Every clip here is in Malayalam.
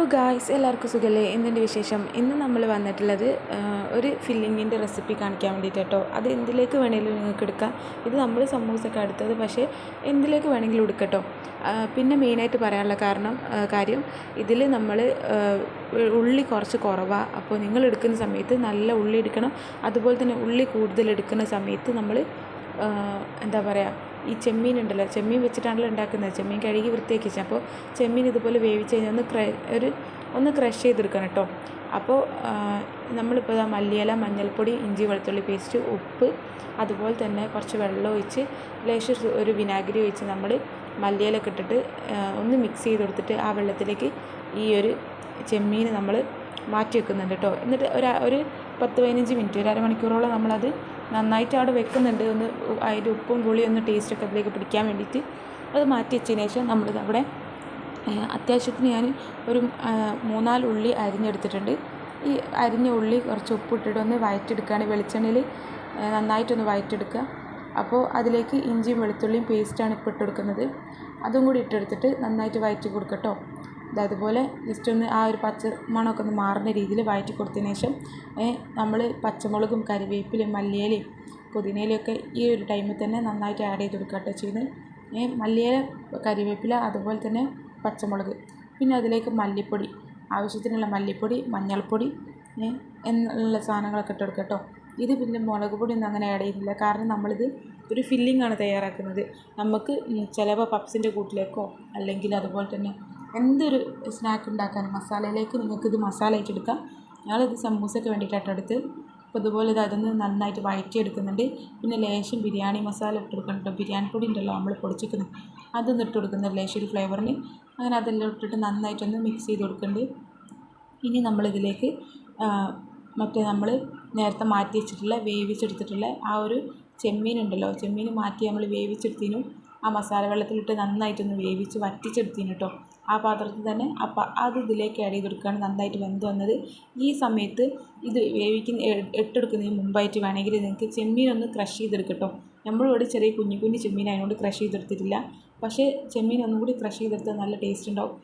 ഹലോ ഗായ്സ്, എല്ലാവർക്കും സുഖമല്ലേ? എന്തിൻ്റെ വിശേഷം? ഇന്ന് നമ്മൾ വന്നിട്ടുള്ളത് ഒരു ഫില്ലിങ്ങിൻ്റെ റെസിപ്പി കാണിക്കാൻ വേണ്ടിയിട്ട് കേട്ടോ. അത് എന്തിലേക്ക് വേണമെങ്കിലും നിങ്ങൾക്ക് എടുക്കാം. ഇത് നമ്മൾ സമൂസയൊക്കെ എടുത്തത്, പക്ഷേ എന്തിലേക്ക് വേണമെങ്കിലും എടുക്കട്ടോ. പിന്നെ മെയിനായിട്ട് പറയാനുള്ള കാര്യം ഇതിൽ നമ്മൾ ഉള്ളി കുറച്ച് കുറവാണ്. അപ്പോൾ നിങ്ങൾ എടുക്കുന്ന സമയത്ത് നല്ല ഉള്ളി എടുക്കണം. അതുപോലെ തന്നെ ഉള്ളി കൂടുതൽ എടുക്കുന്ന സമയത്ത് നമ്മൾ എന്താ പറയുക, ഈ ചെമ്മീൻ ഉണ്ടല്ലോ, ചെമ്മീൻ വെച്ചിട്ടാണല്ലോ ഉണ്ടാക്കുന്നത്. ചെമ്മീൻ കഴുകി വൃത്തിയാക്കി വെച്ചാൽ, അപ്പോൾ ചെമ്മീൻ ഇതുപോലെ വേവിച്ച് കഴിഞ്ഞാൽ ഒന്ന് ക്രഷ് ചെയ്തെടുക്കണം കേട്ടോ. അപ്പോൾ നമ്മളിപ്പോൾ മല്ലിയില, മഞ്ഞൾപ്പൊടി, ഇഞ്ചി വെളുത്തുള്ളി പേസ്റ്റ്, ഉപ്പ്, അതുപോലെ തന്നെ കുറച്ച് വെള്ളം ഒഴിച്ച് ലേശം ഒരു വിനാഗിരി ഒഴിച്ച് നമ്മൾ മല്ലിയിലൊക്കെ ഇട്ടിട്ട് ഒന്ന് മിക്സ് ചെയ്ത് കൊടുത്തിട്ട് ആ വെള്ളത്തിലേക്ക് ഈ ഒരു ചെമ്മീൻ നമ്മൾ മാറ്റി വെക്കുന്നുണ്ട് കേട്ടോ. എന്നിട്ട് ഒരു 10-15 മിനിറ്റ്, ഒരു അരമണിക്കൂറോളം നമ്മളത് നന്നായിട്ട് അവിടെ വെക്കുന്നുണ്ട്. ഒന്ന് അതിൻ്റെ ഉപ്പും പുളിയും ഒന്ന് ടേസ്റ്റൊക്കെ അതിലേക്ക് പിടിക്കാൻ വേണ്ടിയിട്ട് അത് മാറ്റി വെച്ചതിന് ശേഷം നമ്മളിത് അവിടെ അത്യാവശ്യത്തിന് ഞാൻ ഒരു 3-4 ഉള്ളി അരിഞ്ഞെടുത്തിട്ടുണ്ട്. ഈ അരിഞ്ഞ ഉള്ളി കുറച്ച് ഉപ്പിട്ടിട്ട് ഒന്ന് വഴറ്റിയെടുക്കുകയാണ്. വെളിച്ചെണ്ണയിൽ നന്നായിട്ടൊന്ന് വഴറ്റിയെടുക്കുക. അപ്പോൾ അതിലേക്ക് ഇഞ്ചിയും വെളുത്തുള്ളിയും പേസ്റ്റാണ് ഇപ്പോൾ ഇട്ട് കൊടുക്കുന്നത്. അതും കൂടി ഇട്ടെടുത്തിട്ട് നന്നായിട്ട് വഴറ്റി കൊടുക്കട്ടോ. അതുപോലെ ജസ്റ്റ് ഒന്ന് ആ ഒരു പച്ച മണമൊക്കെ ഒന്ന് മാറുന്ന രീതിയിൽ വഴറ്റി കൊടുത്തതിന് ശേഷം നമ്മൾ പച്ചമുളകും കരിവേപ്പിലയും മല്ലിയിലയും പുതിനയിലയൊക്കെ ഈ ഒരു ടൈമിൽ തന്നെ നന്നായിട്ട് ആഡ് ചെയ്ത് കൊടുക്കുക കേട്ടോ ചെയ്യുന്നത്. മല്ലിയില, കരിവേപ്പില, അതുപോലെ തന്നെ പച്ചമുളക്, പിന്നെ അതിലേക്ക് മല്ലിപ്പൊടി, ആവശ്യത്തിനുള്ള മല്ലിപ്പൊടി, മഞ്ഞൾപ്പൊടി എന്നുള്ള സാധനങ്ങളൊക്കെ ഇട്ട് കൊടുക്കുക കേട്ടോ. ഇത് പിന്നെ മുളക് പൊടി ഒന്നും അങ്ങനെ ആഡ് ചെയ്യുന്നില്ല, കാരണം നമ്മളിത് ഒരു ഫില്ലിങ്ങാണ് തയ്യാറാക്കുന്നത്. നമുക്ക് ചിലപ്പോൾ പപ്സിൻ്റെ കൂട്ടിലേക്കോ അല്ലെങ്കിൽ അതുപോലെ തന്നെ എന്തൊരു സ്നാക്ക് ഉണ്ടാക്കാനും മസാലയിലേക്ക് നിങ്ങൾക്കിത് മസാല ആയിട്ടെടുക്കാം. ഞങ്ങളിത് സമൂസയ്ക്ക് വേണ്ടിയിട്ടാണ് എടുത്ത്. അപ്പോൾ ഇതുപോലെ അതൊന്ന് നന്നായിട്ട് വഴറ്റിയെടുക്കുന്നുണ്ട്. പിന്നെ ലേശം ബിരിയാണി മസാല ഇട്ട് കൊടുക്കണം. ബിരിയാണി പൊടി ഉണ്ടല്ലോ നമ്മൾ പൊടിച്ചിരിക്കുന്നത്, അതൊന്ന് ഇട്ട് കൊടുക്കുന്നുണ്ട് ലേശം ഒരു ഫ്ലേവറിന്. അങ്ങനെ അതെല്ലാം ഇട്ടിട്ട് നന്നായിട്ടൊന്ന് മിക്സ് ചെയ്ത് കൊടുക്കുന്നുണ്ട്. ഇനി നമ്മളിതിലേക്ക് മറ്റേ നമ്മൾ നേരത്തെ മാറ്റി വെച്ചിട്ടുള്ള വേവിച്ചെടുത്തിട്ടുള്ള ആ ഒരു ചെമ്മീൻ ഉണ്ടല്ലോ, ചെമ്മീൻ മാറ്റി നമ്മൾ വേവിച്ചെടുത്തിനും ആ മസാല വെള്ളത്തിലിട്ട് നന്നായിട്ടൊന്ന് വേവിച്ച് വറ്റിച്ചെടുത്തിന് കേട്ടോ. ആ പാത്രത്തിൽ തന്നെ അപ്പം അത് ഇതിലേക്ക് ആഡ് ചെയ്ത് കൊടുക്കുകയാണ്. നന്നായിട്ട് വെന്ത് വന്നത് ഈ സമയത്ത് ഇത് ഇട്ടെടുക്കുന്നതിന് മുമ്പായിട്ട് വേണമെങ്കിൽ നിങ്ങൾക്ക് ചെമ്മീനൊന്ന് ക്രഷ് ചെയ്തെടുക്കട്ടോ. നമ്മളിവിടെ ചെറിയ കുഞ്ഞു ചെമ്മീൻ അതിനോട് ക്രഷ് ചെയ്തെടുത്തിട്ടില്ല, പക്ഷേ ചെമ്മീൻ ഒന്നും കൂടി ക്രഷ് ചെയ്തെടുത്താൽ നല്ല ടേസ്റ്റ് ഉണ്ടാവും.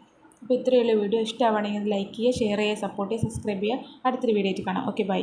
അപ്പോൾ ഇത്രയുള്ള വീഡിയോ ഇഷ്ടമാണെങ്കിൽ ലൈക്ക് ചെയ്യുക, ഷെയർ ചെയ്യുക, സപ്പോർട്ട് ചെയ്യുക, സബ്സ്ക്രൈബ് ചെയ്യുക. അടുത്തൊരു വീഡിയോ ആയിട്ട് കാണാം. Okay, by.